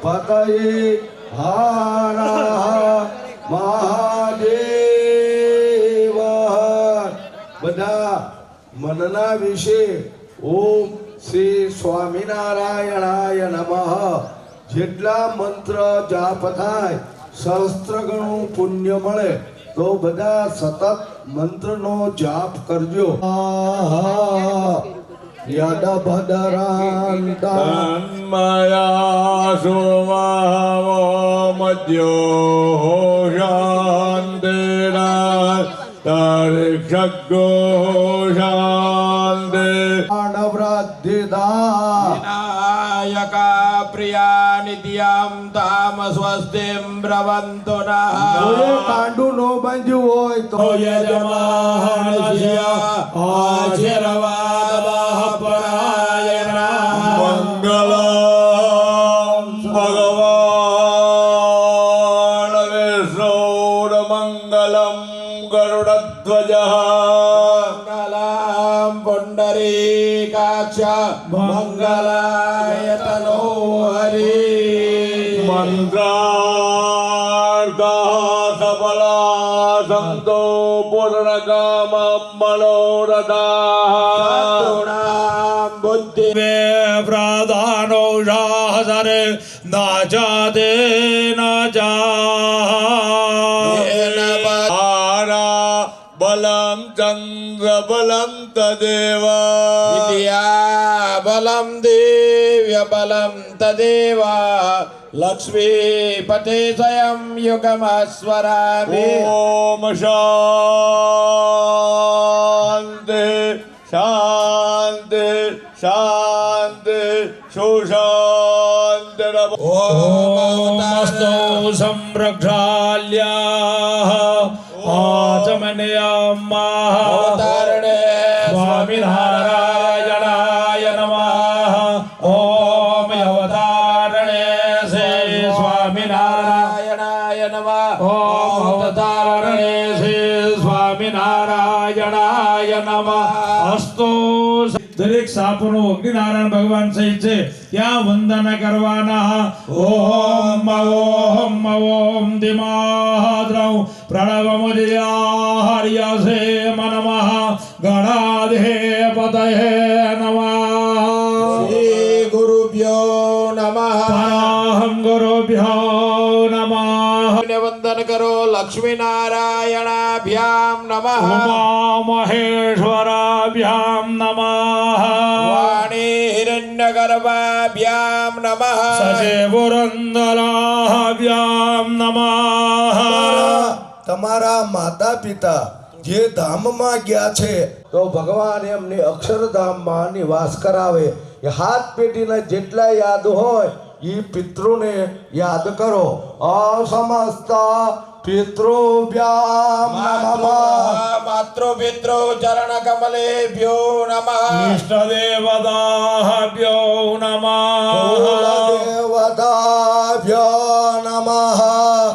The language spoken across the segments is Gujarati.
પતયે હર મહાદેવ. બધા મનના વિશે ઓમ શ્રી સ્વામિનારાયણાય નમઃ જેટલા મંત્ર જાપ થાય સહસ્ત્ર ગણું પુણ્ય મળે. તો બધા સતત મંત્રનો જાપ કરજો. યદ ભદ્રાંતન્મયા સુમાવો મધ્યો શાંતિરા તર્ષગો શાંતિ વિનાયકા પ્રિયા નિત્યમ તામ સ્વસ્તિમ બ્રવંતો નઃ. કાંડુ નો બાંધ્યું હોય તો યજમાનસ્ય આશીર્વાદ પરાયણ. મંગલમ ભગવાન વિષ્ણુ મંગલમ ગરુડધ્વજ મંગલમ પુંડરીકાક્ષ મંગલાય તનો હરિ. મંત્રાર્થઃ સફલા સંતો પૂર્ણકામ મનોરથા. બુદ્ધિ પ્રાધાનો શાસરે ના જાતે ના જા બલમ ચંદ્ર બલમ તદેવ વિદ્યા બલમ દિવ્ય બલમ તદેવ. લક્ષ્મી પતે સ્વયં યુગમસ્વરામિ. ઓમ શાંતિ શાંતિ શાંતિ સુશાંતિ. ઓમ અસ્તો સંરક્ષાલ્યા આચમનયામઃ. અવતારણે સ્વામિનારાયણાય નમઃ. ઓમ અવતારણે શ્રી સ્વામિનારાયણ નારાયણાય નમઃ. ઓમ અવતારણે શ્રી સ્વામિનારાયણાય નમઃ. અસ્તુ. દરેક સાપનો અગ્નિનારાયણ ભગવાન સહિત છે ત્યાં વંદન કરવાના. ઓમ ઓમ ઓમ દિમાદ્રૌ પ્રણવમુદિયાહર્યસે નમઃ. ગણાધિપતયે નમઃ. શ્રી ગુરુભ્યો નમઃ. પરમ ગુરુભ્યો નમઃ. વંદન કરો. લક્ષ્મી નારાયણાભ્યામ નમઃ. ઉમા મહેશ્વરાભ્યામ નમઃ. વાણી હિરણ્યગર્ભાભ્યામ નમઃ. સચેપુરંદરાભ્યામ નમઃ. તમારા માતા પિતા જે ધામમાં ગયા છે તો ભગવાન એમને અક્ષરધામમાં નિવાસ કરાવે. એ હાથ પેટીના જેટલા યાદ હોય એ પિતૃને યાદ કરો. અસમસ્ત પિતૃભ્યામ નમઃ. માતૃ પિતૃ ચરણ કમલેભ્યો નમઃ. ઇષ્ટદેવતાભ્યો નમઃ. દેવતાભ્યો નમઃ.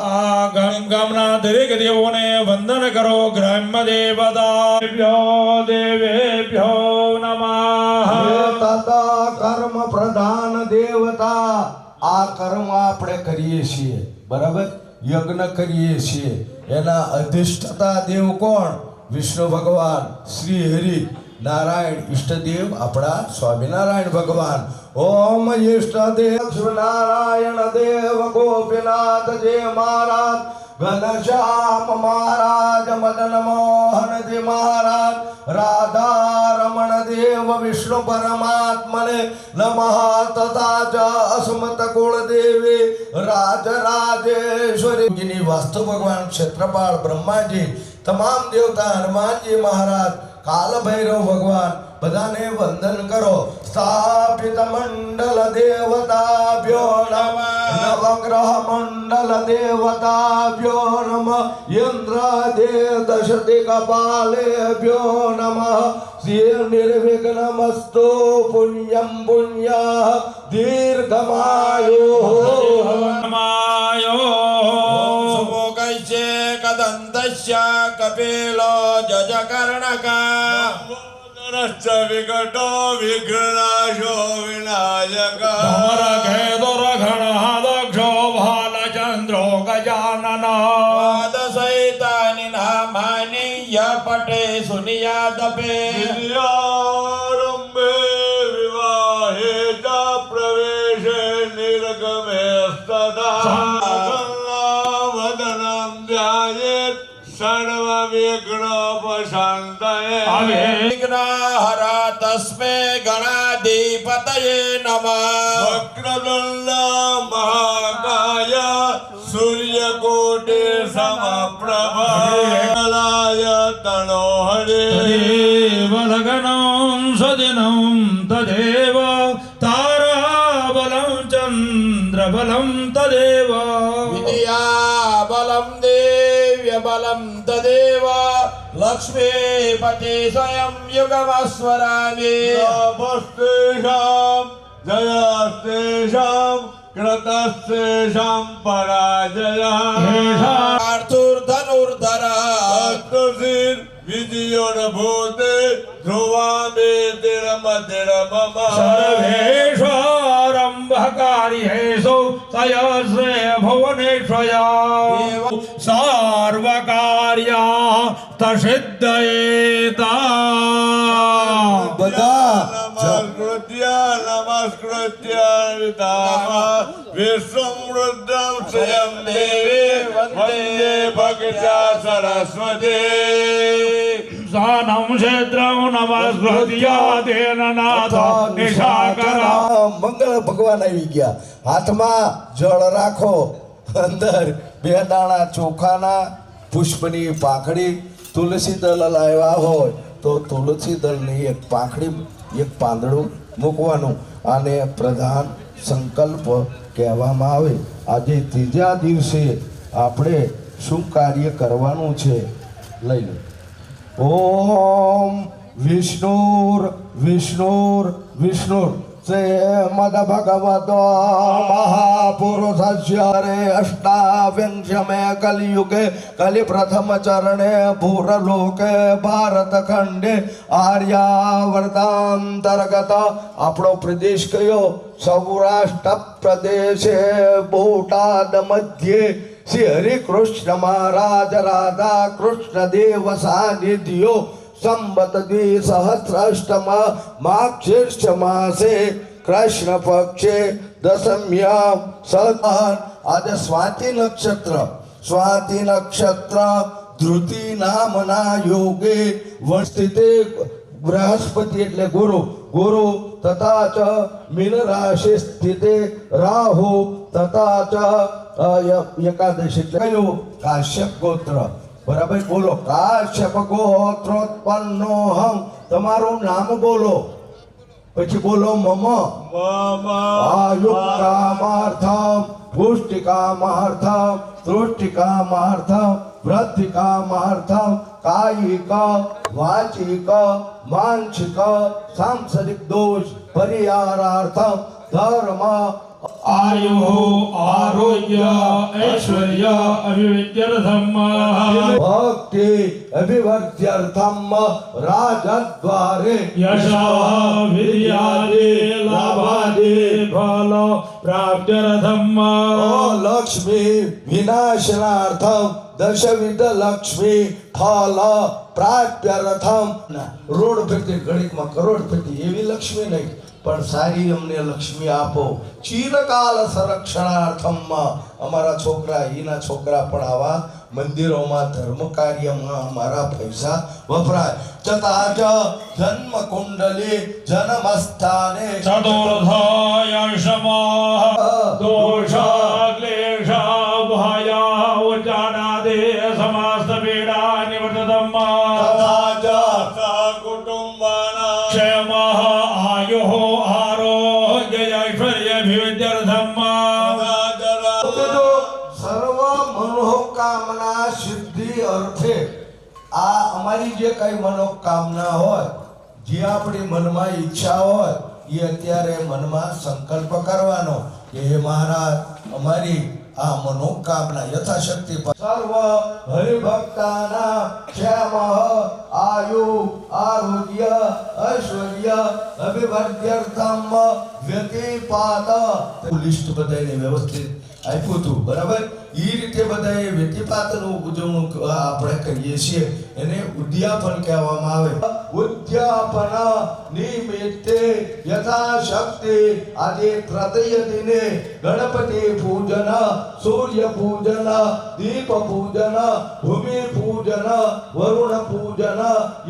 આ ગામના દરેક દેવોને વંદન કરો. ગ્રામ્ય દેવતાભ્યો દેવેભ્યો નમઃ. તથા કર્મ પ્રધાન દેવતા. આ કર્મ આપણે કરીએ છીએ બરાબર, યજ્ઞ કરીએ છીએ. એના અધિષ્ઠતા દેવ કોણ? વિષ્ણુ ભગવાન, શ્રી હરિ નારાયણ. ઈષ્ટદેવ આપણા સ્વામિનારાયણ ભગવાન. ઓમ ઈષ્ટદેવ નારાયણ દેવ ગોપીનાથજી મહારાજ, ઘનશ્યામ મહારાજ, મદન મોહનજી મહારાજ, રાધા રમણ દેવ વિષ્ણુ પરમાત્મને નમઃ. તથા ચ અસ્મત કુળદેવી રાજરાજેશ્વરી. વાસ્તુ ભગવાન, ક્ષેત્રપાળ બ્રહ્માજી, તમામ દેવતા હનુમાનજી મહારાજ, કાલ ભૈરવ ભગવાન, બધાને વંદન કરો. સ્થાપિત મંડલ દેવતાભ્યો નમઃ. નવગ્રહ મંડલ દેવતાભ્યો નમઃ. ઇન્દ્ર દેવ દશ દિક્પાલેભ્યો નમઃ. શ્રી નિર્વિઘ્નમસ્તુ પુણ્યમ પુણ્ય દીર્ઘમાયો. કદંતસ્ય કપિલો જજકર્ણકા. વિકટો વિઘ્નાશો વિનાયક. ખેદો રઘણ પટે સુનિયાદપે વિદ્યારંભે વિવાહે ચ પ્રવેશે નિર્ગમે વદનમ ધ્યાયેત સર્વવિઘ્નોપશાંતયે વિઘ્નહરા તસ્મે ગણાધિપતયે નમઃ વક્રતુંડ મહાકાય સૂર્યકોટિ સમપ્રભ તણો હરે તદેવ લગ્નં સદિनं તદેવ તારાબलं ચંદ્રબलं તદેવ વિદ્યાબલમ દેવ્યબલમ તદેવ લક્ષ્મીપતિ સ્વયં યુગમસ્વરામિ નભસ્તેષાં જયસ્તેષાં કૃતસ્તેષાં પરાજયઃ આર્થુર્ધનુર્ધરઃ અસ્તુસિર વિજયોર્ભૂતે ધ્રુવામેતિર્મતિર્મમ સર્વેષારંભકારી હેસો સયસ્રે ભુવનેશ્વયા સર્વકાર્યા તસિદ્ધયેતા બધા નમસ્કૃત્ય વિધામ વિશ્વમૃદ્ધમ સ્વયં દેવી વંદે ભગત્યા સરસ્વતી સાનમ ક્ષેત્રમ નમસ્કૃત્ય તેન નાથ નિશાકર મંગળ ભગવાન આવી ગયા. હાથમાં જળ રાખો, અંદર 2 દાણા ચોખાના પુષ્પની પાંખડી, તુલસી દળ લાવ્યા હોય તો તુલસી દળની એક પાંખડી, એક પાંદડું મૂકવાનું. આને પ્રધાન સંકલ્પ કહેવામાં આવે. આજે ત્રીજા દિવસે આપણે શું કાર્ય કરવાનું છે લઈ લો. ઓમ વિષ્ણુર વિષ્ણુર વિષ્ણુર શ્રીમદ ભગવતો મહાપુરુષસ્ય રે અષ્ટાવિંશમે કલિયુગે કલિ પ્રથમ ચરણે ભૂરલોકે ભારત ખંડે આર્યાવર્તાંતર્ગત આપણો પ્રદેશ કયો? સૌરાષ્ટ્ર પ્રદેશે બોટાદ મધ્યે શ્રી હરિકૃષ્ણ મહારાજ રાધા કૃષ્ણ દેવ સાનિધ્યો સંવત દ્વિસહસ્રાષ્ટમ માક્ષીર્ષ માસે કૃષ્ણ પક્ષે દશમ્યામ સદાન. આજે સ્વાતિ નક્ષત્ર ધૃતિ નામના યોગે વર્ષિતે બૃહસ્પતિ એટલે ગુરુ તથા ચ મીન રાશિ સ્થિતે રાહુ તથા ચ એકાદશી એટલે કયું? કાશ્યપ ગોત્ર. બરાબર બોલો. કાશ્યપ ગોત્રોત્પન્નોહમ. તમારું નામ બોલો, પછી બોલો મમ આયુકામાર્થમ પુષ્ટિકામાર્થમ તૃષ્ટિકામાર્થમ વૃદ્ધિકામાર્થમ કાયિક વાચિક માનસિક સાંસારિક દોષ પરિહારાર્થમ ધર્મ આયુ આરોગ્ય ઐશ્વર્ય અભિવૃદ્ધ્યર્થમ ભક્તિ અભિવૃદ્ધ્યર્થમ રાજદ્વારે યશઃ વિદ્યાદિ લાભાદિ ફલ પ્રાપ્ત્યર્થમ લક્ષ્મી વિનાશનાર્થમ દશવિધ લક્ષ્મી ફલ પ્રાપ્ત્યર્થમ. રોડપતિ ઘડીકમાં કરોડપતિ એવી લક્ષ્મી નહીં, પણ સારી અમને લક્ષ્મી આપો. ચિરકાલ સંરક્ષણાર્થમ. અમારા છોકરા, એના છોકરા પણ આવા મંદિરોમાં ધર્મ કાર્યમાં અમારા પૈસા વપરાય. તથા જ જન્મ કુંડલી જન્મસ્થાને ચતુર્થયશમઃ દોષ ક્લેશ ભયા ઉચ્ચાનાદે સમસ્ત પીડા નિવર્તતમ તથા જ સકુટુંબાનાં ક્ષેમઃ આયુઃ આરોગ્ય ઐશ્વર્ય અભિવૃદ્ધ્યર્થમ સર્વ મનોકામના સિદ્ધિ અર્થે આ અમારી જે કઈ મનોકામના હોય, જે આપણી મનમાં ઈચ્છા હોય, એ અત્યારે મનમાં સંકલ્પ કરવાનો કે હે મહારાજ, અમારી આ મનોકામના યથાશક્તિ સર્વ હરિભક્તાના ક્ષેમ આયુ આરોગ્ય ઐશ્વર્ય અભિવૃદ્ધ્યર્થમ વ્યતિપાત. લિસ્ટ બધાને વ્યવસ્થિત આપ્યું હતું, બરાબર. એ રીતે બધાએ વ્યતિપાતનું ઉજવણું આપણે કરીએ છીએ, એને ઉદ્યાપન કહેવામાં આવે. ઉદ્યાપન નિમિત્તે યથાશક્તિ આજે તૃતીય દિને ગણપતિ પૂજન, સૂર્ય પૂજન, દીપ પૂજન, ભૂમિ પૂજન, વરુણ પૂજન,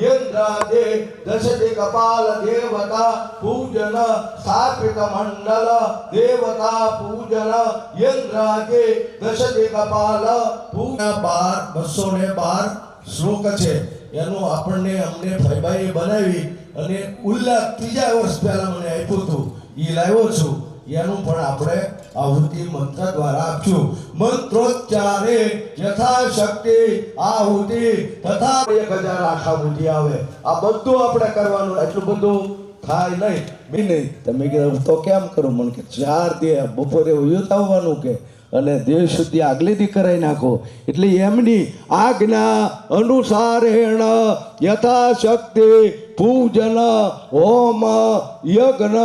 ઇન્દ્રાદે દશદિક્પાલ દેવતા પૂજન, સ્થાપિત મંડળ દેવતા પૂજન, ઇન્દ્રાદે દશદિક્પાલ પૂજન. 212 શ્લોક છે, એનું આપણને અમને ભાઈબાઈએ બનાવી અને ઉલ્લાસ 3 વર્ષ પહેલા મને આપ્યું હતું, એ લાવ્યો છું. એનું પણ આપણે આહુતિ મંત્ર દ્વારા આપશું. મંત્રોચ્ચારે યથાશક્તિ આહુતિ તથા 1000 આખા બુદ્ધિ આવે. આ બધું આપણે કરવાનું, એટલું બધું થાય નહીં. નહીં તમે કીધું તો કેમ કરું? મને કે 4 દે બપોરે ઉયત આવવાનું કે અને દેહ શુદ્ધિ આગલી દી કરાવી નાખો. એટલે એમની આજ્ઞા અનુસારેણ યથાશક્તિ પૂજન હોમ યજ્ઞ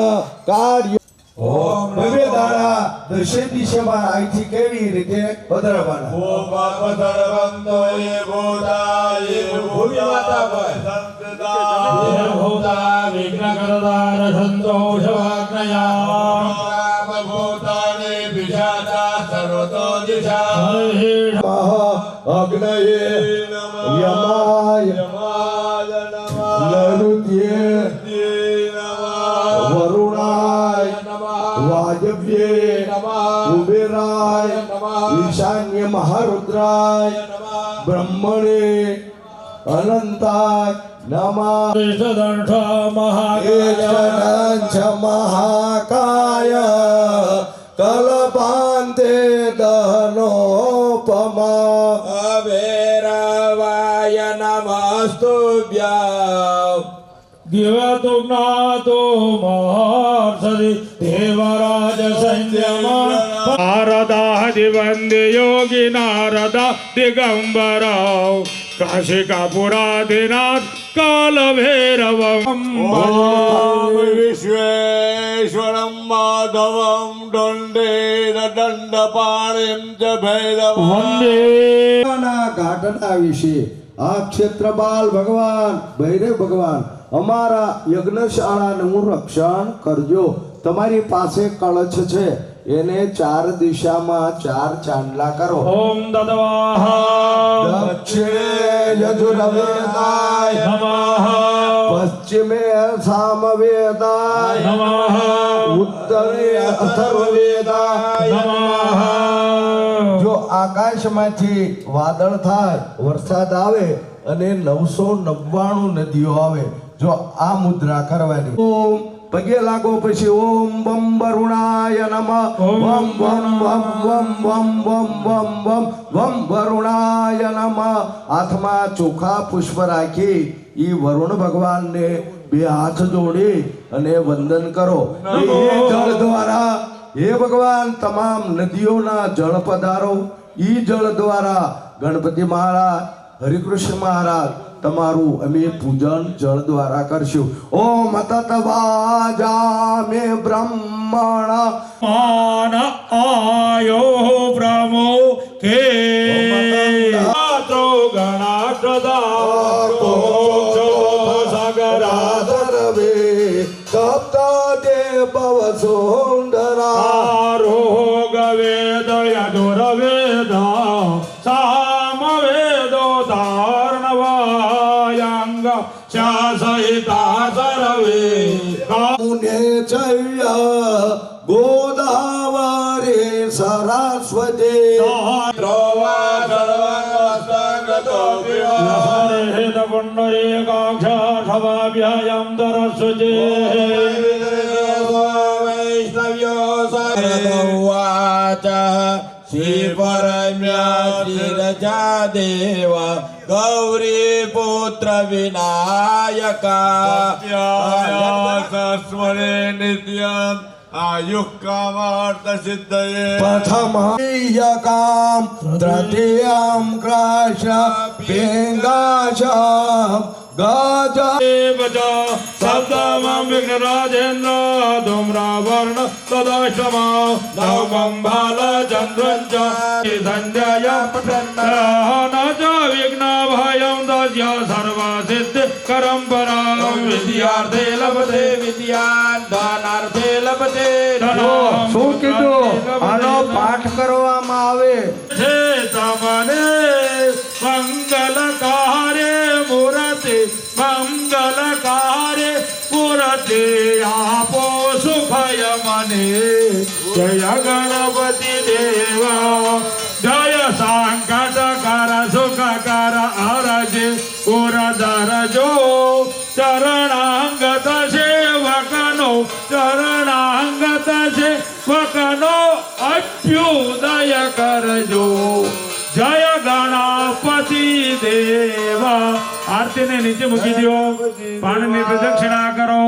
કાર્ય હવે દાડા દશે દિશામાં અહીંથી કેવી રીતે પધરાવવાના? વિઘ્નકરદાર સંતોષવાગ્નયા અગ્નયે યમાય નરુત્યે વરુણાય વાજવ્યે કુબેરાય ઈશાન્ય મહારુદ્રાય બ્રહ્મણે અનંતાય નમઃ. મહાકાય કલપાંતે દહનોપમા અભૈરવાય નમસ્તુભ્યં. દિવતો જ્ઞાતો મહર્ષિ દેવરાજ સંયમા નારદાદિ વંદે યોગી નારદા દિગંબરાવ કાશિકાપુરાધિનાથ કાલભૈરવમ વિશ્વેશ્વરમ માધવમ દંડે દંડપાણિમ ચ ભૈરવમ વંદે. ઘાટના વિશે આ ક્ષેત્રપાલ ભગવાન ભૈરવ ભગવાન અમારા યજ્ઞશાળાનું રક્ષણ કરજો. તમારી પાસે કળશ છે, એને 4 દિશામાં 4 ચાંદલા કરો. ઓમ દદવાહ દક્ષિણે યજુર્વેદાય નમઃ, પશ્ચિમે સામવેદાય નમઃ, ઉત્તરે અથર્વવેદાય નમઃ. જો આકાશમાંથી વાદળ થાય, વરસાદ આવે અને 999 નદીઓ આવે, જો આ મુદ્રા કરવાની. ઓમ પગે લાગો, પછી ઓમ વમ વરુણાય નમઃ, વમ વમ વમ વમ વમ વમ વમ વમ વમ વરુણાય નમઃ. હાથમાં ચોખા પુષ્પ રાખી ઈ વરુણ ભગવાનને 2 હાથ જોડી અને વંદન કરો. એ જળ દ્વારા હે ભગવાન તમામ નદીઓના જળ પધારો. ઈ જળ દ્વારા ગણપતિ મહારાજ, હરિકૃષ્ણ મહારાજ તમારું અમે પૂજન જળ દ્વારા કરશું. ઓમ તત્વાજામે બ્રહ્મણ માન આયો બ્રહ્મો કે તો ગણાટદા સાગરા સર્વે સપ્તા દેવ સુંદરા રોગ વેદ યજુર વેદ સામ વેદો ધાર્ણવાયંગ શાસહિતા સર્વે મુને ચૈય ગોદાવરે સરસ્વતી પુંડરીકાક્ષાભ્યાયમ દરસ્વજે વૈષ્ણવ્યો સરદૌવાચ શ્રી પરમ્યા દેવ ગૌરી પુત્ર વિનાયકા સ્મરે નિત્યમ આયુઃ કામાર્થ સિદ્ધયે. પ્રથમ તૃતીયમ ક્રાશ પિંગાશ ગજ देवता सप्तमं विघ्नराजेन्द्र धूम्रावर्ण तदष्टमा नवमं बालचन्द्रं च संजय न च विघ्नभयं दस्य सर्वसिद्धिकरं परां विद्यार्थे लभते विद्यान् धनार्थे लभते શું કીધું આનો પાઠ કરવામાં આવે हे तमने मंगलकारे मूर्ति मंगलकारे मूर्ति आपो सुखय मने जय गणपति देवा जय संकटकर सुखकर अरजे उरदर जो चरणांगत सेवकनो चरणांगत सेवकनो अभ्युदय करजो जय गणपति देवा आरती ने नीचे मुकी दो पानी में प्रदक्षिणा करो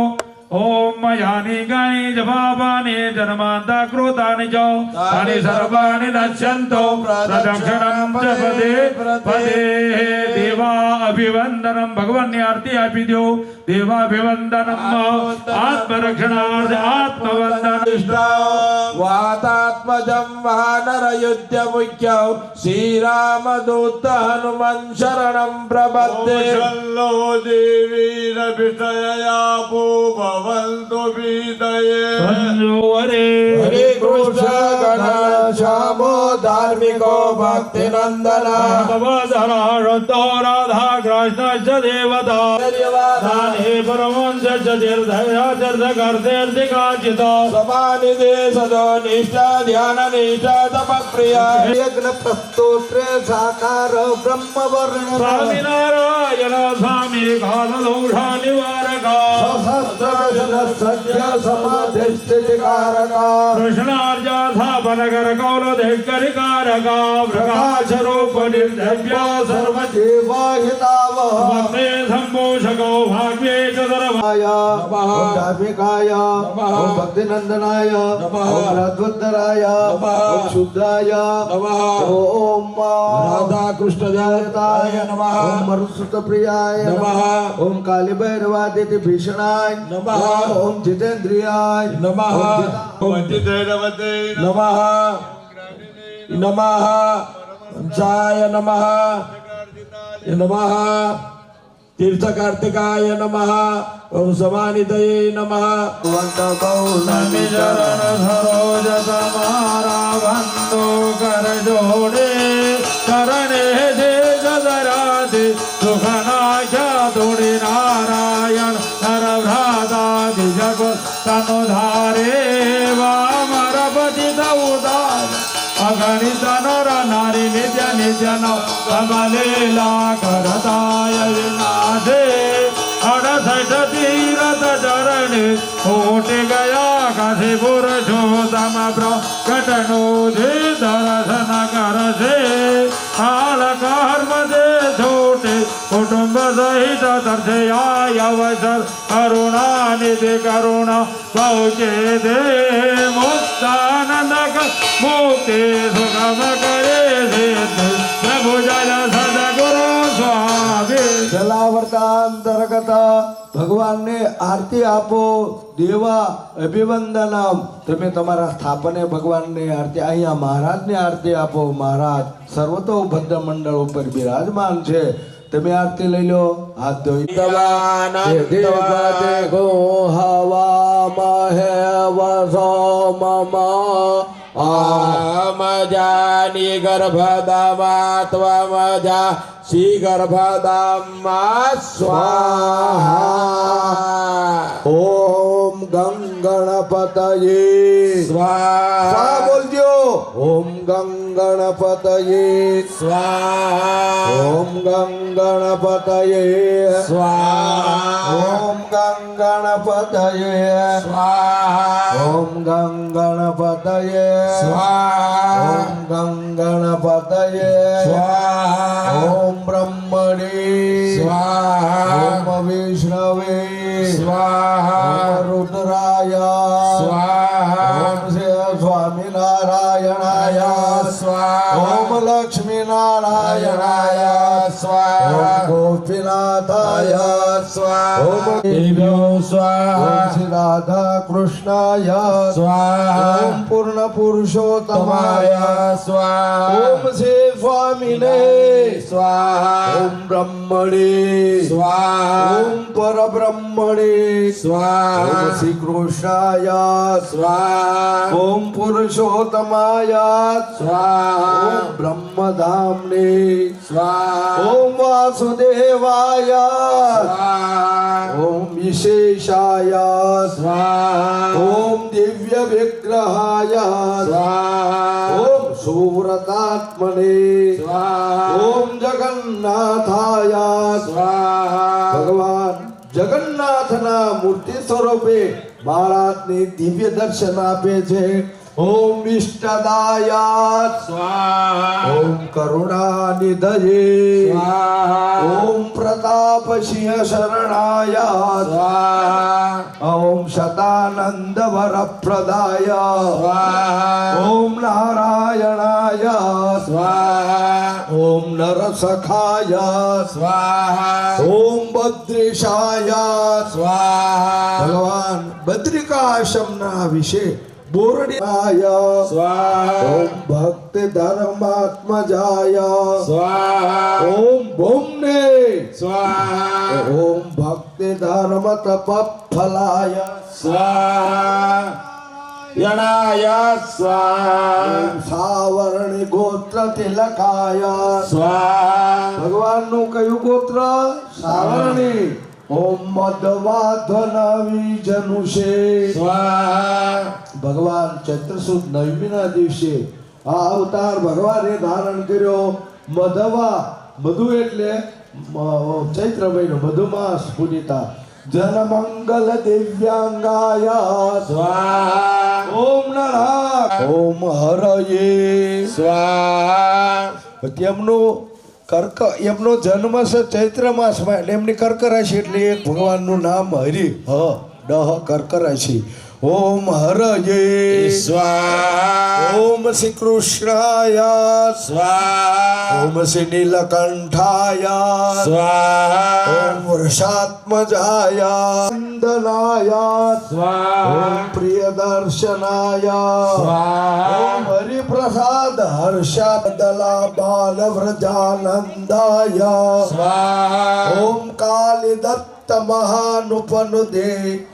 ओम यानी गणी जवाबानी जन्मांता क्रोधानि च तानि सर्वाणि नश्यन्तो प्रदक्षिणं च पदे पदे देवा अभिवंदनम भगवान ने आरती आपी दो देवाभिवंदनम आत्मरक्षणार्थ आत्मवंदन वातात्मजं वानरयुध्य मुख्यौ श्रीरामदूत हनुमन् शरणं प्रपद्ये कौशल्यो देवीरभिषययापो भवन्तु विदये संजोवरे हरे कृष्ण घनश्यामो धार्मिको भक्तिनन्दन भवधरा शुद्धो राधा कृष्ण च देवता दाने परमंश च तीर्थया तीर्थकर्तेर्थिकाचिता समानिधे सदो निष्ठा ध्यान निष्ठा तपप्रिया यज्ञ प्रस्तोत्रे साकार ब्रह्मवर्ण स्वामिनारायण स्वामी कालदोषा निवारका सहस्रदशन सद्य समाधिष्ठिकारका कृष्णार्जा धापनगर कौलधिकरिकारका प्रकाशरूप निर्धव्या सर्व देवाहितावः वन्दे सम्पोषको भाग्ये च सर्व ओम धार्मिकाय ओम भक्तिनंदनाय ओम राधवोत्तराय ओम शुद्धाय ओम राधा कृष्ण जयताय नमः ओम मरुसुत प्रियाय नमः ओम काली भैरवादिति भीषणाय नमः ओम जितेंद्रियाय नमः वन्दितैरवते नमः नमः पंचाय नमः नमः तीर्थकार्तिकाय नमः ओम समानिधये नमः नमि चरण सरोज तुम्हारा बंदो कर जोड़े चरणे से गदराधे सुखनाख्या तोड़े नारायण नर भ्रातादि जग तनुधारे वामरपति उदार अगणित नर नारी नित्य नित्य नव कमलीला करताय विनाशे 68 तीरथ चरण कोट गया काशी पुरुषोत्तम प्रकटनो जे दर्शन कर से काल कर्म दे छोटे कुटुंब सहित दर्शे आय अवसर करुणा निधि करुणा पहुँचे दे मुक्तानंद मुक्ति सुगम करे सिद्ध प्रभु जय सदगुरु स्वामी જલાવર્તાંતર્ગત ભગવાનને આરતી આપો દેવા અભિવંદનમ તમે તમારા સ્થાપને ભગવાનને આરતી અહીંયા મહારાજને આરતી આપો મહારાજ સર્વતોભદ્ર મંડળ ઉપર બિરાજમાન છે તમે આરતી લઈ લો હાથ ધોઈ ગો હવા મહે વસો મમ आमजानि गर्भदमात्वमजा श्रीगर्भदमा स्वाहा ओम गं गणपतये स्वाहा बोलજો ओम गं गणपतये स्वाहा ओम गं गणपतये स्वाहा ओम गं गणपतये स्वाहा ओम गं गणपतये स्वाहा ओम गं गणपतये स्वाहा ओम ब्रह्मणे स्वाहा ओम विष्णवे स्वाहा ओम रुद्राय स्वाहा ओम श्री स्वामी नारायणाय स्वाहा ओम लक्ष्मी नारायणाय स्वाहा ओम गोपीनाथाय સ્વાહા ઓમ દેવ્યો ઓમ સ્વાહા શ્રી રાધા કૃષ્ણાય સ્વાહા ઓમ પૂર્ણ પુરુષોત્તમાય તમાય સ્વાહા ઓમ શ્રી સ્વામિને સ્વાહા ઓમ બ્રહ્મણે સ્વાહા ઓમ પરબ્રહ્મણે સ્વાહા ઓમ શ્રી કૃષ્ણાય સ્વાહા ઓમ પુરુષોત્તમાય સ્વાહા ઓમ બ્રહ્મધામને સ્વાહા ઓમ વાસુદેવાય સ્વાહા ઓમ વિશેષાય સ્વાહા ઓમ દિવ્ય વિગ્રહાય સ્વાહા ઓમ સુવ્રતાત્મને સ્વાહા ઓમ જગન્નાથાય સ્વાહા ભગવાન જગન્નાથના મૂર્તિ સ્વરૂપે મહારાજને દિવ્ય દર્શન આપે છે ઓમ વિષ્ટદાય સ્વાહા ઓમ કરુણાનિધયે સ્વાહા ઓમ પ્રતાપસિંહ શરણાય સ્વાહા ઓમ શતાનંદ વરપ્રદાય સ્વાહા ઓમ નારાયણાય સ્વાહા ઓમ નરસખાય સ્વાહા ઓમ બદ્રીશાય સ્વાહા ભગવાન બદ્રિકાશ્રમના વિશે બોરડીય સ્વાહા ઓમ ભક્તિ ધર્માત્મજાય સ્વાહા ઓમ ભૌમને સ્વાહા ઓમ ભક્તિ ધર્મ તપફલાય સ્વાહા યણાય સ્વાહા ઓમ સાવરણી ગોત્ર તિલકાય સ્વાહા ભગવાનનું કયું ગોત્ર સાવરણી ઓમ મદવાધન વિજનુષે સ્વાહા ભગવાન ચૈત્ર સુદ નવમીના દિવસે આ અવતાર ભગવાને ધારણ કર્યો મધવા મધુ એટલે ચૈત્ર મહિનો મધુમાસ પૂજિતા જનમંગલ દિવ્યાંગાય સ્વાહા ઓમ નરઃ ઓમ હરયે સ્વાહા તેમનું એમનો જન્મ છે ચૈત્ર માસમાં એટલે એમની કર્ક રાશિ એટલે એક ભગવાનનું નામ હરિ ડહ કર્ક રાશિ ઓમ હરયે સ્વાહા ઓમ શ્રી કૃષ્ણાય સ્વાહા ઓમ શ્રી નીલકંઠાય સ્વાહા ઓમ વૃષાત્મજાય વંદનાય સ્વાહા ઓમ પ્રિયદર્શનાય સ્વાહા ઓમ હરિપ્રસાદ હર્ષાદલા બાલવ્રજાનંદાય સ્વાહા ઓમ કાલિદત્ત મહાનુપનુદે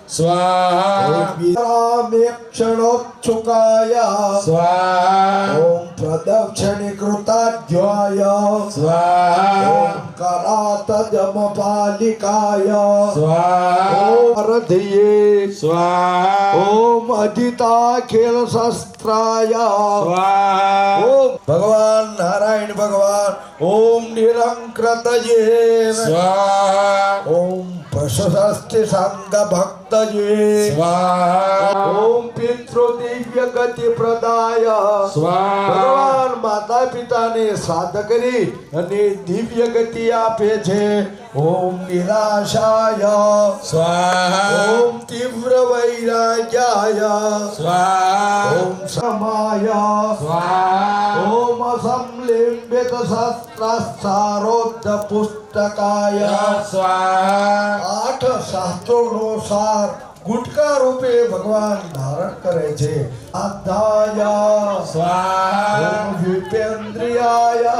સ્વાહા રામેક્ષણોચ્છુકાય સ્વાહા ઓમ પ્રદક્ષિણીકૃતાધ્યાય સ્વાહા ઓમ કરાતજમપાલિકાય સ્વાહા ઓમ રધયે સ્વાહા ઓમ અજિતાખિલ શસ્ત્રાય સ્વાહા ઓમ ભગવાન નારાયણ ભગવાન ઓમ નિરંકૃતયે સ્વાહા ઓમ પ્રશસ્તિ સંગ ભક્તયે સ્વાહા ઓમ પિતૃ દિવ્ય ગતિ પ્રદાય સ્વાહા ભગવાન માતા પિતાને શ્રાદ્ધ કરી અને દિવ્ય ગતિ આપે છે ઓમ નિરાશાય સ્વાહા ઓમ તીવ્ર વૈરાગ્યાય સ્વાહા ઓમ સમાય સ્વાહા ઓમ સંલિંબિત શસ્ત્રારોધ પુસ્તકાય સ્વાહા 8 શાસ્ત્રોનો સાર ગુટકા રૂપે ભગવાન ધારણ કરે છે અધ્યાય સ્વાહા ઓમ વિપેન્દ્રિયાય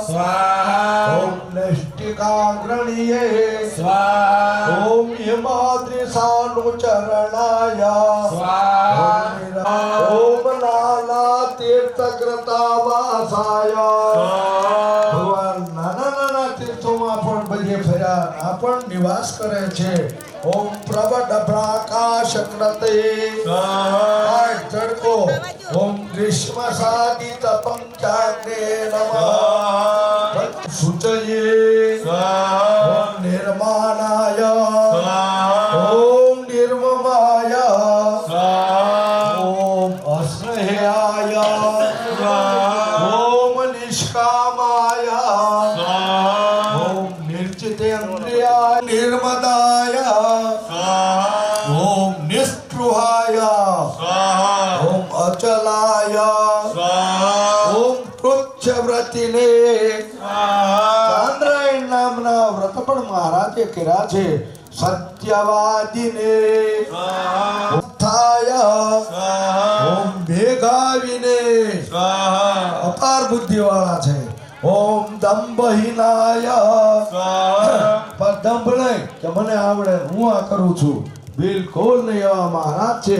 સ્વાહા ઓમ નૈષ્ટિકાગ્રણીયે સ્વાહા ઓમ હિમાદ્રિસાનુચરણાય સ્વાહા ઓમ નાના તીર્થકૃતાવાસાય ભગવાન નાના નાના તીર્થોમાં પણ બધે ફર્યા આ પણ નિવાસ કરે છે ઓમ પ્રબડ પ્રાકાશક્રતે આય તડકો ઓમ ગ્રીષ્મ સાદિત પંચાગ્ને નમઃ સુચયે ઓમ નિર્માણાય ઓમ નિર્મમાય ઓમ અસ્નેહાય ઓમ નિષ્કામાય ઓમ નિર્ચિતેન્દ્રિયાય નિર્મદાય ઓમ નિસ્પૃહાય ઓમ અચલાય ઓમ પૃચ્છવ્રતિને ચાંદ્રાયણ નામના વ્રત પણ મહારાજે કર્યા છે સત્યવાદીને સ્વાહા ઉત્થાય સ્વાહા ઓમ મેઘાવીને સ્વાહા અપાર બુદ્ધિ વાળા છે ઓમ દંભહીનાય સ્વાહા પર દંભ નહીં કે મને આવડે હું આ કરું છું બિલકુલ નહીં એવા મહારાજ છે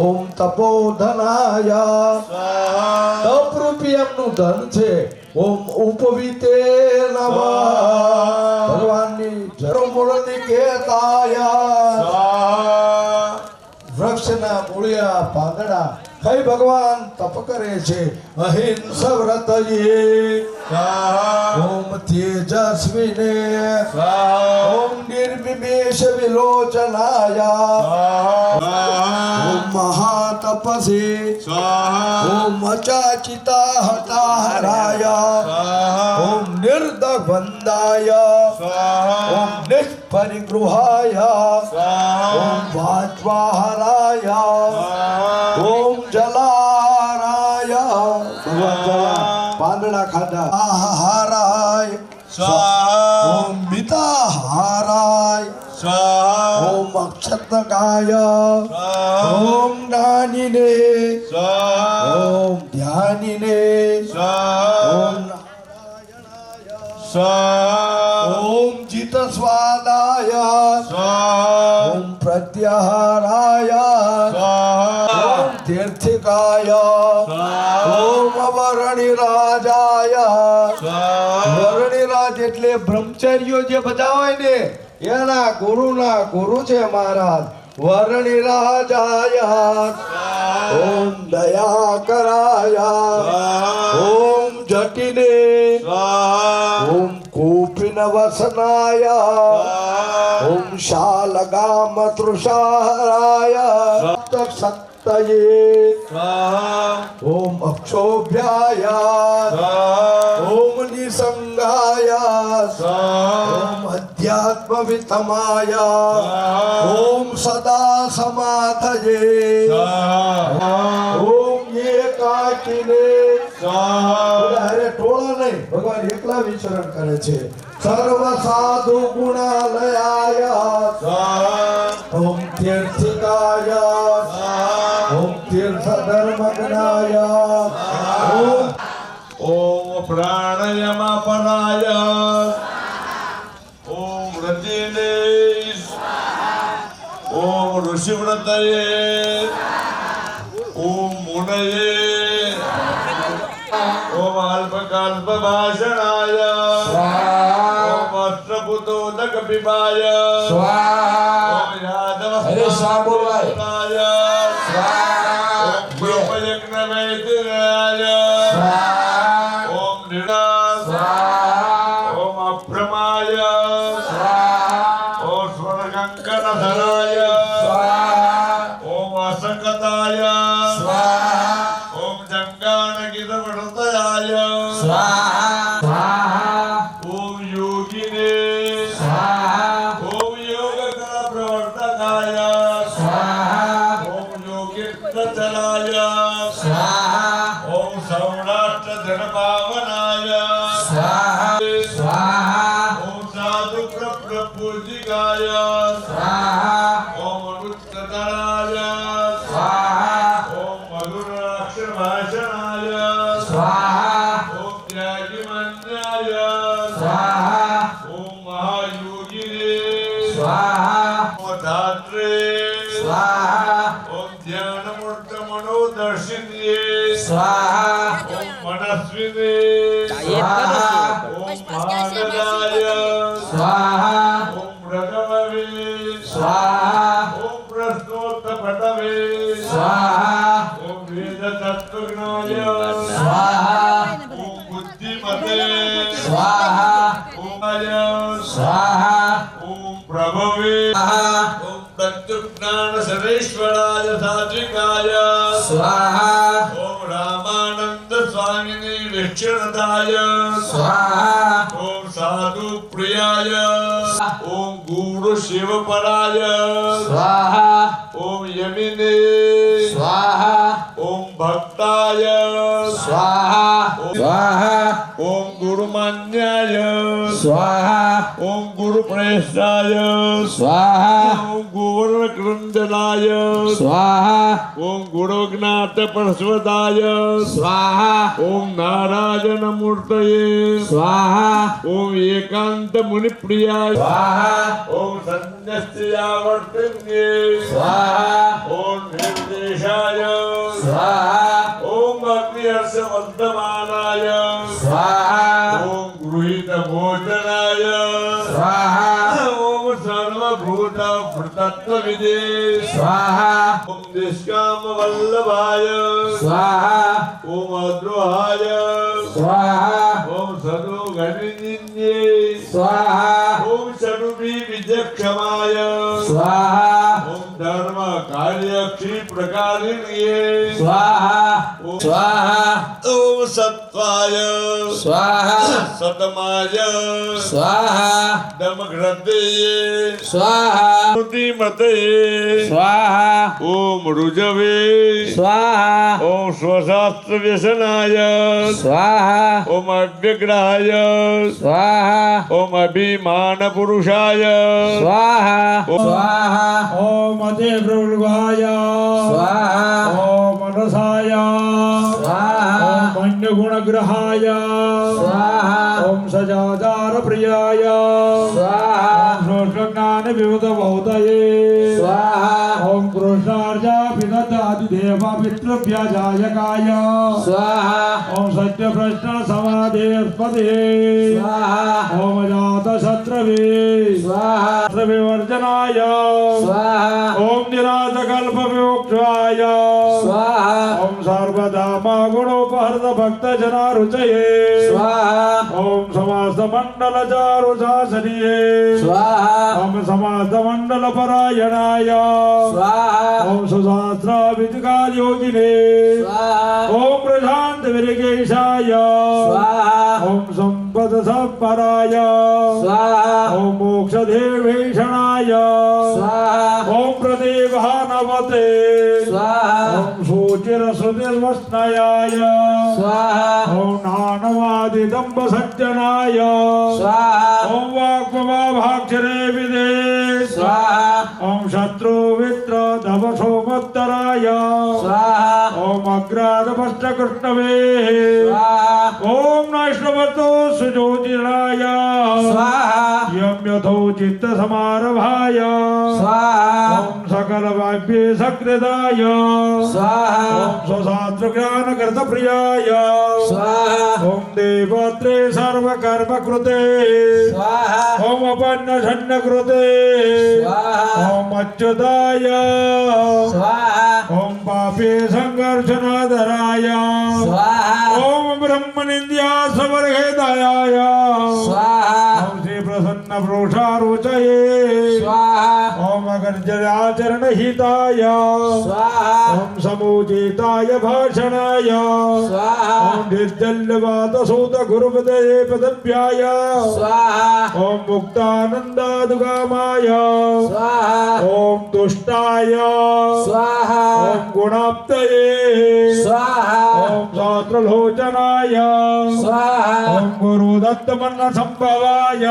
ઓમ તપોધનાય સ્વાહા તપરૂપી એમનું ધન છે ઓમ ઉપવીતે નમઃ ભગવાનની જરોમૂળની કેતાય સ્વાહા વૃક્ષના મૂળિયા પાંદડા કઈ ભગવાન તપ કરે છે અહિંસ વ્રતયે સ્વાહા ઓમ તેજસ્વીને સ્વાહા ઓમ નિર્વિમેષ વિલોચનાય ઓમ મહાતપસે સ્વાહા ઓમ અચાચિતા હતાહરાય ઓમ નિર્દભંદાય ઓમ નિષ્પરિગૃહાય ઓમ વાજ્વાહરાય ઓમ જલારાય ભગવાન જલા પાંદડા ખાધા આહારાય સ્વાહા ઓમ મિતાહારાય સ્વાહા ઓમ અક્ષતકાય સ્વાહા ઓમ જ્ઞાનીને સ્વાહા ઓમ ધ્યાનીને સ્વાહા ઓમ સ્વાહા ઓમ જીત સ્વાદાય સ્વાહા ઓમ પ્રત્યાહારાય સ્વાહા ઓમ તીર્થિકાય સ્વાહા ઓમ વરણિરાજાય સ્વાહા વરણિરાજ એટલે બ્રહ્મચર્યો જે બધા હોય ને એના ગુરુના ગુરુ છે મહારાજ વરણિરાજાય ઓમ દયા કરાય ઓમ જટિને સ્વાહા ઓમ કૂપિન વસનાય ઓમ શાલગામ તૃષારાય સક્તયે સ્વાહા ઓમ અક્ષોભ્યાય સ્વાહા ઓમ નિસંગાય સ્વાહા ઓમ અધ્યાત્મ વિતમાય ઓમ સદા સમાધયે સ્વાહા ઓમ એકાકીને સ્વાહા અરે ટોળા નહીં ભગવાન એકલા વિચરણ કરે છે સર્વ સાધુ ગુણાલયાય સ્વાહા ઓમ તીર્થિકાય ઓમ તીર્થ ધર્મજ્ઞાય ઓમ ઓમ પ્રાણાયામપરાય ઓમ રતિને ઓમ ઋષિવ્રતયે ઓમ મુનયે ઓમ અલ્પકલ્પભાષણાય ઓમ અષ્ટપુતોદક પિબાય સ્વાહા ઓમ યાદવ અરે સ્વાહ બોલવાય. સ્વાહા ઓમ બ્રહ્મયજ્ઞ વૈદરાય સ્વાહા ઓમ નિરાસ સ્વાહા ઓમ અભ્રમાય સ્વાહા ઓમ સ્વર્ગંકરધરાય સ્વાહા ઓમ અસકતાય સ્વાહા ઓમ જંગાનગીતવૃતયાય સ્વાહા ઓમ યોગિને સ્વાહા ઓમ યોગકરપ્રવર્તકાય સ્વાહા ઓમ યોગીત્વચલાય સ્વાહા ઓમ સૌરાષ્ટ્રધનપાવનાય સ્વાહા સ્વાહા ઓમ સાધુપ્રપૂજિકાય સ્વાહા ઓમ અનુત્તરાય સ્વાહા ઓમ મધુરાક્ષરભાષણાય સ્વાહા ઓમ ત્યાગીમન્યાય સ્વાહા ઓમ મહાયોગિને સ્વાહા ઓમ ધાત્રે સ્વાહા ઓમ ધ્યાનમૂર્તમનોદર્શિન્યે સ્વાહા ઓમ મનસ્વિને સ્વાહા ઓમ મહાગદાય સ્વાહા ઓમ રગવવે સ્વાહા ઓમ પ્રશ્નોત્તપટવે સ્વાહા ઓમ વેદતત્વજ્ઞાય સ્વાહા ઓમ બુદ્ધિમતે સ્વાહા ઓમ આય સ્વાહા ઓમ પ્રભવે સ્વાહા ઓમ તત્વજ્ઞાન સર્વેશ્વરાય સાત્વિકાય સ્વાહા ઓમ રામાનંદ સ્વામિની વિક્ષણતાય સ્વાહા ઓમ સાધુ પ્રિયાય ઓમ ગુરુ શિવપરાય સ્વાહા ઓમ યમિને સ્વાહા ઓમ ભક્તાય સ્વાહા સ્વાહા ઓમ ગુરુમાન્યાય સ્વાહા ઓમ ગુરુ गुरुप्रेष्ठाय स्वाहा ओम गोवर्णक्रंदनाय स्वाहा ओम गुरुज्ञातपरस्वताय स्वाहा ओम नारायणमूर्तये स्वाहा ओम एकांत मुनिप्रियाय स्वाहा ओम संन्यस्यावर्तन्ये स्वाहा ओम निर्देशाय स्वाहा ओम अग्निहर्षवर्धमानाय स्वाहा ओम गृहीत भोजनाय स्वाहा ओम सर्वभूत भृतत्वविदे स्वाहा ओम निष्काम वल्लभाय स्वाहा ओम अद्रोहाय स्वाहा ओम सदो गणिन्ये स्वाहा ओम सरुपी विजक्षमाय स्वाहा ओम धर्म कार्य प्रकारिण्ये स्वाहा स्वाहा ओम सत्वाय स्वाहा सतमाय स्वाहा दमघ्रतये स्वाहा श्रुतिमतये स्वाहा ओम रुजवे स्वाहा ओम स्वशास्त्र व्यसनाय स्वाहा ओम अव्यग्रहाय स्वाहा ओम अभिमान पुरुषाय स्वाहा स्वाहा ओम अतिप्रभुवाय स्वाहा ओम मनसाय स्वाहा ओम अन्यगुणग्रहाय स्वाहा ओम सजाचार प्रियाय स्वाहा ज्ञान विविध बहुतये स्वाहा ओम कृष्णार्जा पितदादिदेव पितृभ्यजायकाय स्वाहा ओम सत्य प्रश्न समाधेस्पदे स्वाहा ओम जात शत्रवे स्वाहा विवर्जनाय स्वाहा ओम निराश कल्प विमोक्षाय स्वाहा ओम सर्वधामा गुणोपहृत भक्त जना रुचये स्वाहा ओम समस्त मंडल चारु शासनीये स्वाहा ओम समस्त मंडल परायणाय स्वाहा ओम सुशास्त्र विधिकार योगिने स्वाहा ओम प्रशांत विरगेशाय स्वाहा ओम संपद संपराय स्वाहा ओम मोक्ष देवेशनाय स्वाहा ओम प्रदेवानवते स्वाहा ओम सूचिर सुनिर्वस्नयाय स्वाहा ओम नानवादि दंभ सज्जनाय स्वाहा ओम वाक्मभाक्षरे विदे स्वाहा ओम शत्रु वित्र धव सोमोत्तराय स्वाहा ओम अग्राद पष्ट कृष्णवे स्वाहा ओम नैष्णवतो सुज्योतिराय स्वाहा यम यथो चित्त समारभाय स्वाहा ओम सकल वाक्ये सकृदाय स्वाहा ओम स्वशास्त्र ज्ञान कृत प्रियाय स्वाहा ओम देवत्रे सर्व कर्म कृते स्वाहा ओम अपन्न षण्ण कृते स्वाहा ओम अच्युताय स्वाहा ओम पापे संघर्षनादराय स्वाहा ओम ब्रह्मनिंद्या समर्हेदाय स्वाहा ओम श्री प्रसन्न प्रोषारुचये स्वाहा ओम अगर्जनाचरण हिताय स्वाहा ओम समूजिताय भाषणाय स्वाहा ओम निर्जल्यवाद सूत गुरुपदये पदभ्याय स्वाहा ओम मुक्तानंदादुगामाय स्वाहा ओम तुष्टाय स्वाहा ओम गुणाप्तये स्वाहा ओम शास्त्रलोचनाय स्वाहा ओम गुरुदत्तमन्न संभवाय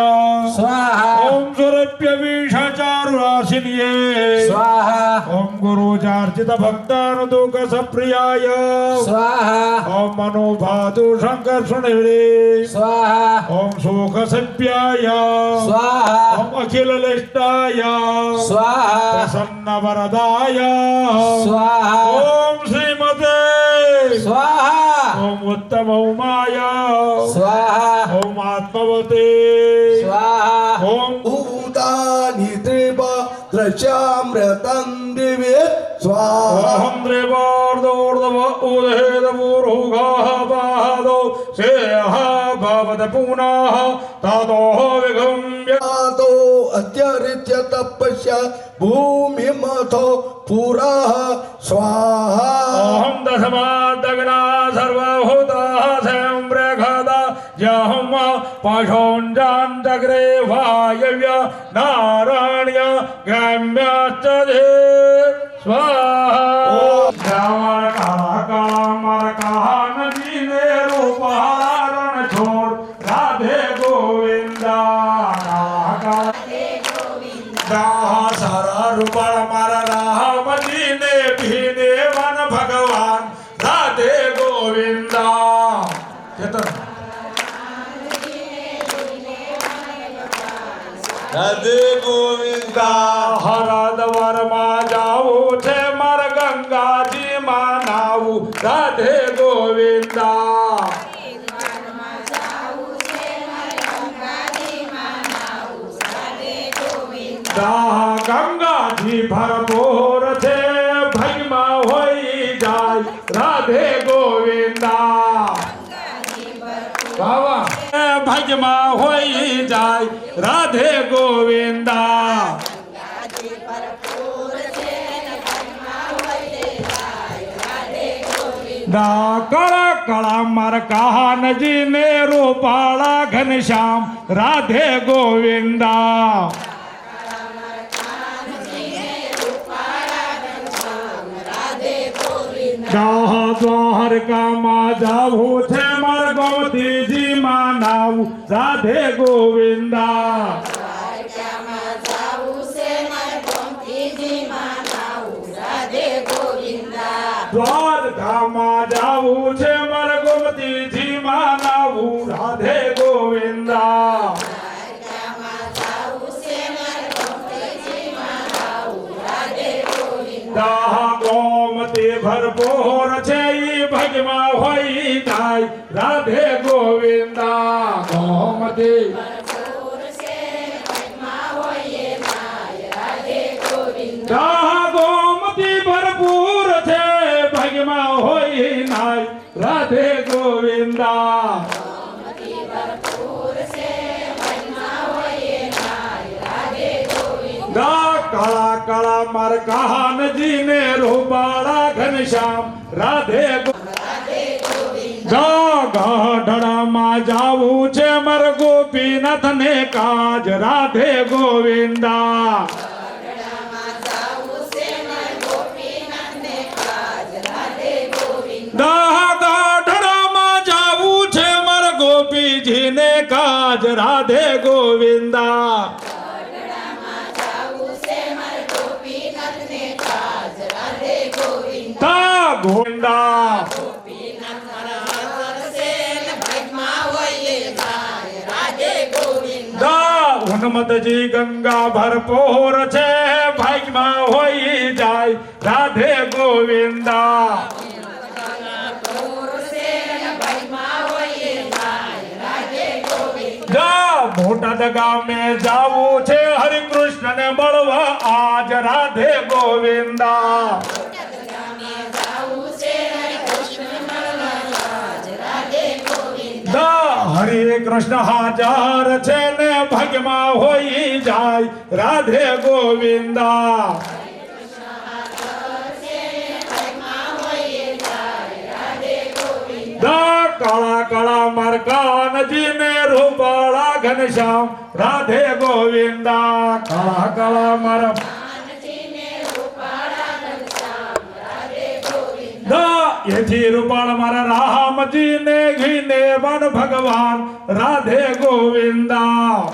स्वाहा ओम सुरभ्य विषाचारुराशिन्ये स्वाहा ओम गुरुचार्चित भक्तानुदुःख सप्रियाय स्वाहा ओम मनोभातु शंकर सुनिरे स्वाहा ओम सुख सभ्याय स्वाहा ओम अखिल लिष्टाय स्वाहा प्रसन्न वरदाय स्वाहा ओम श्रीमते स्वाहा ओम उत्तम उमाय स्वाहा ओम आत्मवते स्वाहा ओम भूतानि त्रिव द्रश्यामृतं दिवे स्वाहा ओम त्रिवार्धोर्धव उदेदपूर्हुगाः पादौ सेह भवत पुनः ततो विगम्य तो अत्यरित्य तपस्या भूमिमथो पुरः स्वाहा अहं दशमादग्ना सर्वभूताः संप्रखदा जहं पशोञ्जान्तग्रे वायव्य नारायण्य ग्राम्याश्च धे स्वाहा श्रावण कामर नदीने रूपहारण छोड़ राधे गोविंदा ભીને વન ભગવાન રાધે ગોવિંદા કેતન રાધે ગોવિંદા હરદ્વાર માં જાવું છે માર ગંગાજી માં નાવું રાધે ગોવિંદા ગંગાજી ભરપૂર છે ભગમાં હોઈ જાય રાધે ગોવિંદા ભગમાં હોઈ જાય રાધે ગોવિંદા કળા કળા માર કાનજી ને રૂપાળા ઘનશ્યામ રાધે ગોવિંદા દ્વારકામાં જાવું છે માર ગોમતીજી માં નાવું રાધે ગોવિંદા દ્વારકામાં જાવું છે માર ગોમતીજી માં નાવું રાધે ગોવિંદા ગોમતી ભરપૂર છે ઈ ભગમાં હોઈ જાય રાધે ગોવિંદા ગોમતી ગોમતી ભરપૂર છે ભગમાં હોઈ નાય રાધે ગોવિંદા કાળા કાળા માર કાનજી ને રૂપાળા ઘનશ્યામ રાધે ગઢડામાં જાવું છે માર ગોપીનાથ ને કાજ રાધે ગોવિંદા ગઢડામાં જાવું છે માર ગોપીજી ને કાજ રાધે ગોવિંદા ગોવિંદા ઉન્મતજી ગંગા ભરપૂર છે ભાગમાં હોઈ જાય રાધે ગોવિંદા બોટાદ ગામે જાવું છે હરિકૃષ્ણ ને મળવા આજ રાધે ગોવિંદા હરે કૃષ્ણ હાજર છે ને ભગમાં હોઈ જાય રાધે ગોવિંદા કાળા કાળા માર કાનજી ને રૂપાળા ઘનશ્યામ રાધે ગોવિંદા કાળા કાળા મારા એથી રૂપાળ મારા રામજી ને ઘીને વન ભગવાન રાધે ગોવિંદા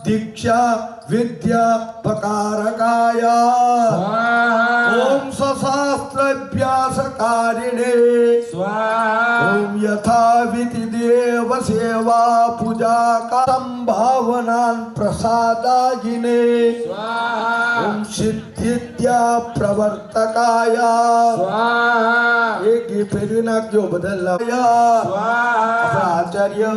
દીક્ષા વિદ્યા પકારકાયા ઓમ સશાસ્ત્રાભ્યાસકારિણે ઓમ યથાવિધિ દેવ સેવા પૂજા સંભાવનાન પ્રસાદાયિને ઓમ સિદ્ધિદ્યા પ્રવર્તકાયા એક ફેરવી નાખજો બદલાયા આપણા આચાર્ય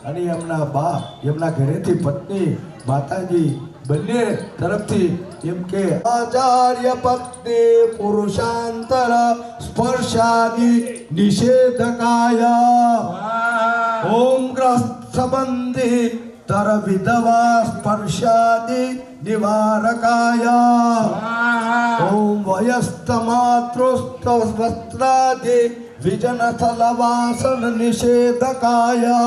અને એમના બાપ એમના ઘરેથી પત્ની માતાજી બંને તરફથી એમ કે આચાર્ય પત્ની પુરુષાંતર સ્પર્શાદિ નિષેધકાય ઓમ ગ્રસ્ત સંબંધી તર વિધવા સ્પર્શાદિ નિવારકાય ઓમ વયસ્ત માતૃસ્ત વસ્ત્રાદિ વિજન થલવાસન નિષેધકાય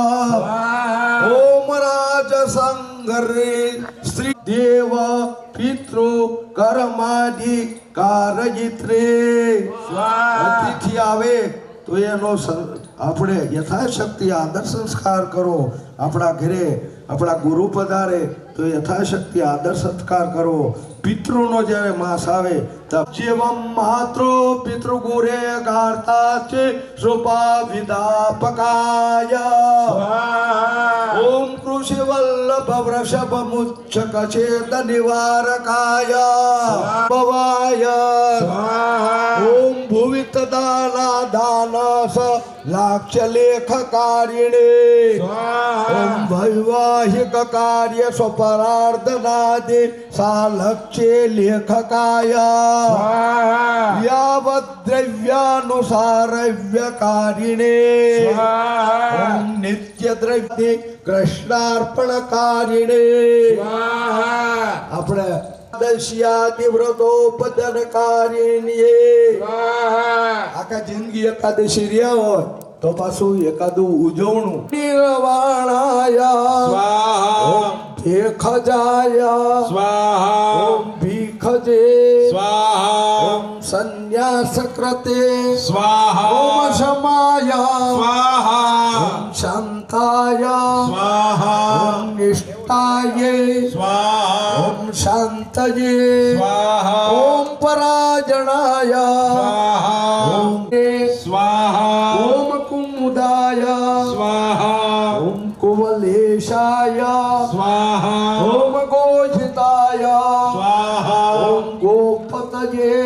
ઓમ રાજ સંગરે શ્રી દેવ પિતૃ કર્માદિ કારયિત્રે અતિથિ આવે તો એનો આપણે યથાશક્તિ આદર સંસ્કાર કરો. આપણા ઘરે આપણા ગુરુ પધારે તો તો યથાશક્તિ આદર સત્કાર કરવો. પિતૃનો જ્યારે માસ આવે તો જીવમ માતૃ પિતૃગુરે ગાર્તા છે શોભા વિદાપકાય. ઓમ કૃષિ વલ્લભ વૃષભ મુચ્છક છેદ નિવારકાય ભવાય. ઓમ ભુવિ તદાના દાનસ લાક્ષ્ય લેખકારિણે. ઓમ વૈવાહિક કાર્ય સ્વપરાર્ધનાદે સાલક્ષ્ય લેખકાય. યાવદ્ દ્રવ્યાનુસારવ્યકારિણે. ઓમ નિત્ય દ્રવ્ય કૃષ્ણાર્પણકારિણે. આપણે એકાદશીયાદિ વ્રતોપદનકારિણીએ. આખા જિંદગી એકાદશી રહ્યા હોય તો પાછું એકાદું ઉજવણું. નિર્વાણાય ઓમ ભેખજાય ઓમ ભીખજે ઓમ સંન્યાસ કૃતે ઓમ સમાય ઓમ શાંતાય ઓમ નિષ્ઠાય ઓમ શાંતયે ઓમ પરાજણાય ઓમ ઓમ કુમુદાય ઓમ કુવલેશાય ઓમ ગોજિતાય ઓમ ગોપતયે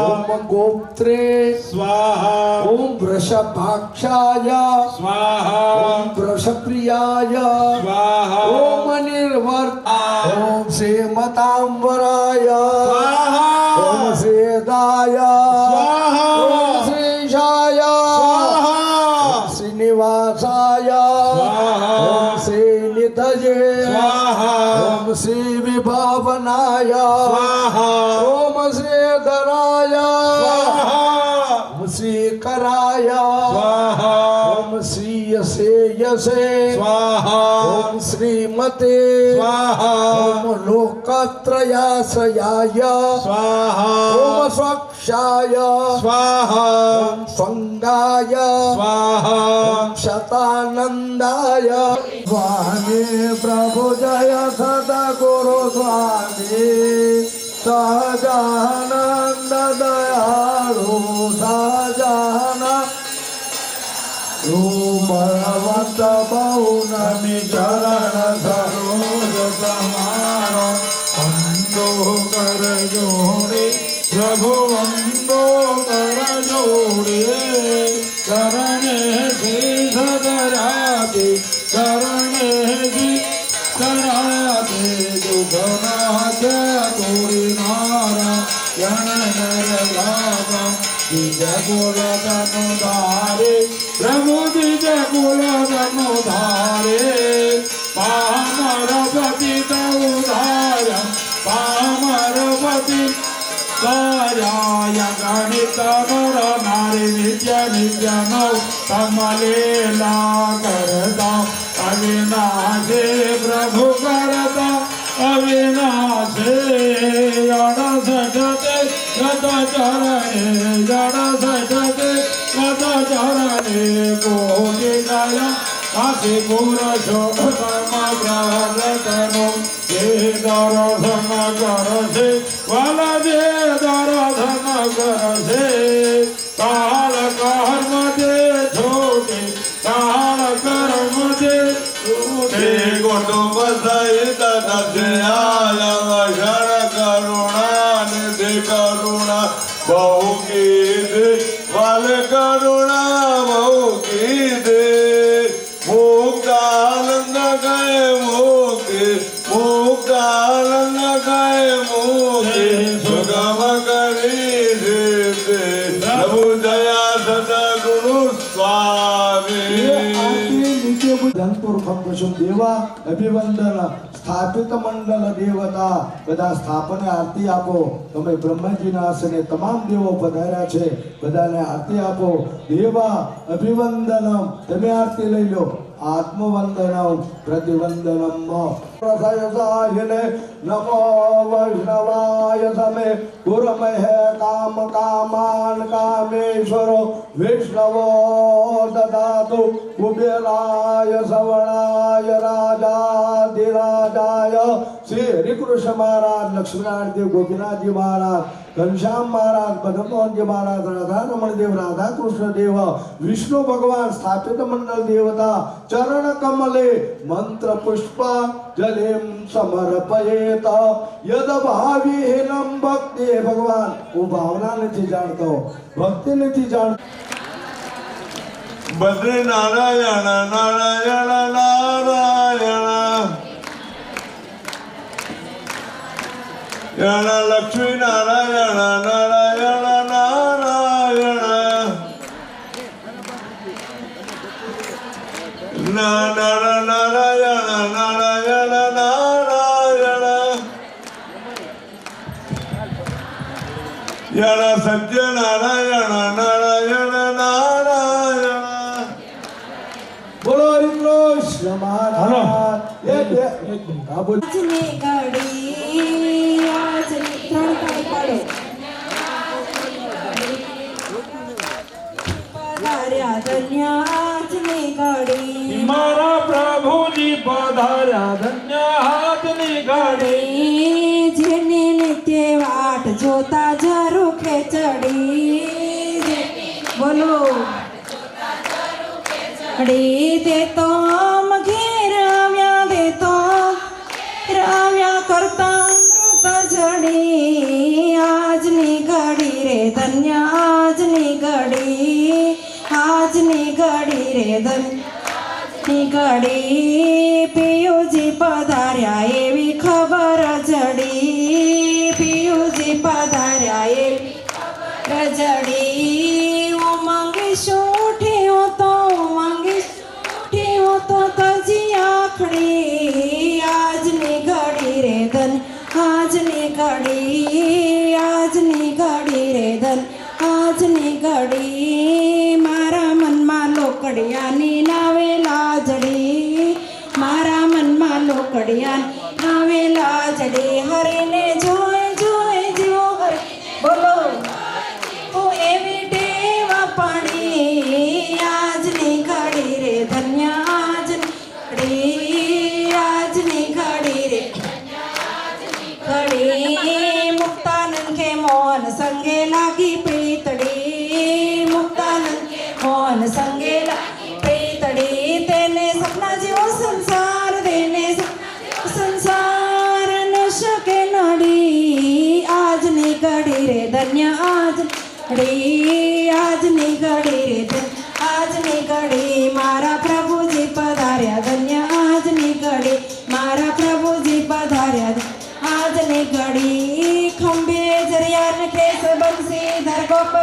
ઓમ ગોપ્ત્રે ઓમ વૃષભાક્ષાય ઓમ વૃષપ્રિયાય ઓમ નિર્વર્ત ઓમ શ્રીમતાંબરાય ઓમ શ્રીદાય ઓમ શ્રીશાય ઓમ શ્રીનિવાસાય ઓમ શ્રીનિધયે ઓમ શ્રી વિભાવનાય ઓમ શ્રીધરાય ઓમ શ્રીકરાય ઓમ શ્રીયસે યસે ઓમ શ્રીમતે ઓમ લોકત્રયાશ્રયાય ઓમ સ્વક્ષાય ઓમ સ્વંગાય ઓમ શતાનંદાય. સ્વામી પ્રભુ જય સદગુરુ સ્વામી સહજાનંદ દયાળુ સહજાનંદ બળવંત બહુ નમી ચરણ સરોજ તમારો વંદો કર જોડે પ્રભુ વંદો કર જોડે. કરણે શ્રી સદરાતે કરણે શ્રી કરાતે દુઃખનાથ તોરી નારાયણ નરલાભા. બીજા કુલ તનુ ધારે પ્રભુ બીજા કુલ તનુ ધારે. પામર પતિ તઉ ધાર્ય પામર પતિ કાર્યાય ગણિત નર નારી નિત્ય નિત્ય નવ તમલેલા કરતા અવિનાશે પ્રભુ કરતા અવિનાશે. અડસઠ ગત ચરણે જડસઠ ગત ચરણે કોટી દયા કાશી પુરુષોત્તમ પ્રવર્તનો. જે દર્શન કરશે વલ જે દર્શન કરશે કાળ કર્મ જે છોટે કાળ કર્મ જે છોટે. કુટુંબ સહિત દશયાય શરણ કરુણા નિધિ કરુણા બહુ કીધે વલ કરુણા બહુ કીધે. મુક્તાનંદ ગયે મુક્તિ મુક્તાનંદ ગયે મુક્તિ સુગમ કરી દેતે. પ્રભુ દયા સદગુરુ સ્વામી. ધનપુરખમ કુસુમ દેવા અભિવંદન સ્થાપિત મંડળ દેવતા. બધા સ્થાપને આરતી આપો. તમે બ્રહ્માજીના આસને તમામ દેવો પધાર્યા છે, બધાને આરતી આપો. દેવા અભિવંદનમ તમે આરતી લઈ લો. આત્મવંદનમ પ્રતિવંદનમ प्रसयसायिने नमो वैष्णवाय समे गुरुमहे काम कामान् कामेश्वरो विष्णवो ददातु कुबेराय सवणाय राजाधिराजाय श्री हरिकृष्ण महाराज लक्ष्मीनारायण देव गोपीनाथ जी महाराज घनश्याम महाराज मदनमोहन जी महाराज राधा रमण देव राधा कृष्ण देव विष्णु भगवान स्थापित मंडल देवता चरण कमले मंत्र पुष्प जलेम समर्पयेत यद भाविहीनम भक्ति भगवान वो भावना नहीं जानता भक्ति नहीं जानता बद्री नारायण नारायण नारायण यण लक्ष्मी नारायण नारायण नारायण नर नारायण नारायण नारायण यण सत्य नारायण नारायण नारायण बोलो हरि कृष्ण महाराज हाँ बोल આજની ઘડી આજની ત્રણ તાળી પાડો પધાર્યા ધન્ય આજની ઘડી મારા પ્રભુજી પધાર્યા ધન્ય હાથની ઘડી જેની નિત્ય વાટ જોતા જરું ખેચડી બોલો ઘડી દેતો આમ ઘેર આવ્યા દેતો રાવ્યા કરતા અમૃત જડી આજની ઘડી રે ધન્ય આજની ઘડી રે ધન્યની ઘડી પિયુજી પધાર્યા એવી ખબર જડી પિયુજી પધાર્યા એવી ખબર જડી ઉમંગીશું ઉઠ્યો તો તજી આખડી આજની ઘડી રે ધન આજની ઘડી રે ધન આજની ઘડી મારા મનમાં લોકડિયાની નાવે લાજડી મારા મનમાં લોકડિયાની નાવે લાજડી હરીને જોઈ જીવો હરી બોલો ઓ એવી ટેવા પાણી આજની ઘડી રે ધન્ય આજની ઘડી રે ઘડી મુક્તાનંદ કે મોહન સંગે લાગી પ્રીતડી મુક્તાનંદ મોહન સંગે લાગી પ્રીતડી તેને સપના જેવો સંસાર તેને સંસાર ન શકે નડી આજની ઘડી રે ધન્ય આજની ઘડી રે ધન્ય આજની ઘડી મારા પ્રભુજી પધાર્યા ધન્ય આજની ઘડી મારા પ્રભુજી પધાર્યા આજની ઘડી ખંભે જરિયાન કેસ બંસીધર ગોપ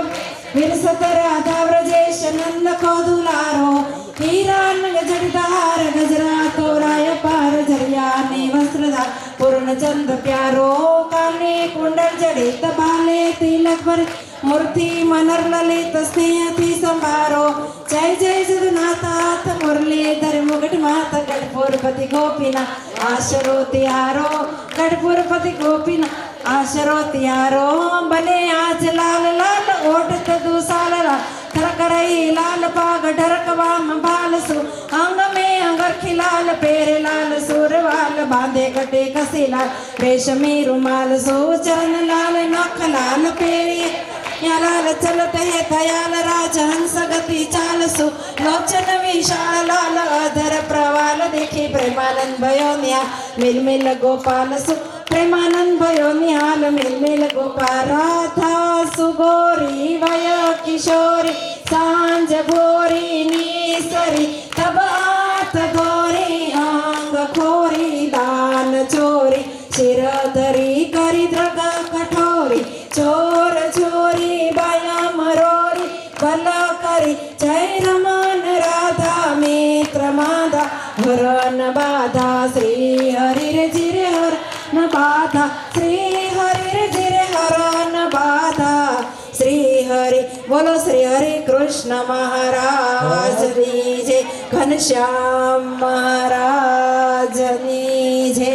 વિરસત રાધા વ્રજેશ નંદ કો દુલારો હીરાન ગજડધાર ગજરા તોરાય પાર જરિયાની વસ્ત્રધાર પૂર્ણચંદ પ્યારો કાને કુંડળ જડિત બાલે તિલક પર મૂર્તિ મનર લલિત સ્નેહથી સંભારો જય જય જગન્નાથ મુરલીધર મુગટ માત ગઢપુરપતિ ગોપીના આશરો ત્યારો ગઢપુરપતિ ગોપીના આશરો ત્યારો બને આજ લાલ લાલ ઓઢત દુસાલ થરકરઈ લાલ પાગ ઢરકવામ ભાલસુ અંગ में अंगरखी लाल पेरे लाल सुरवाल बांधे कटे कसी लाल रेशमी रुमाल सो चरण लाल नख लाल पेरे या लाल चलत है थयाल राज हंस गति चाल सु लोचन विशाल लाल अधर प्रवाल देखी प्रेमानंद भयो निहाल मिल मिल गोपाल सु प्रेमानंद भयो निहाल मिल मिल गोपाल राधा सुगोरी वय किशोरी सांझ भोरी नीसरी तब आत गोरी अंग खोरी दान चोरी शिरधरी करी द्रग कठोरी चोर चोरी बाया मरोरी बल करी जय रमन राधा मित्र माधा हरन बाधा श्री हरि रे जिरे हरन बाधा श्री हरि रे जिरे हरन बाधा श्री हरि બોલો શ્રી હરે કૃષ્ણ મહારાજની જય, ઘનશ્યામ મહારાજની જય.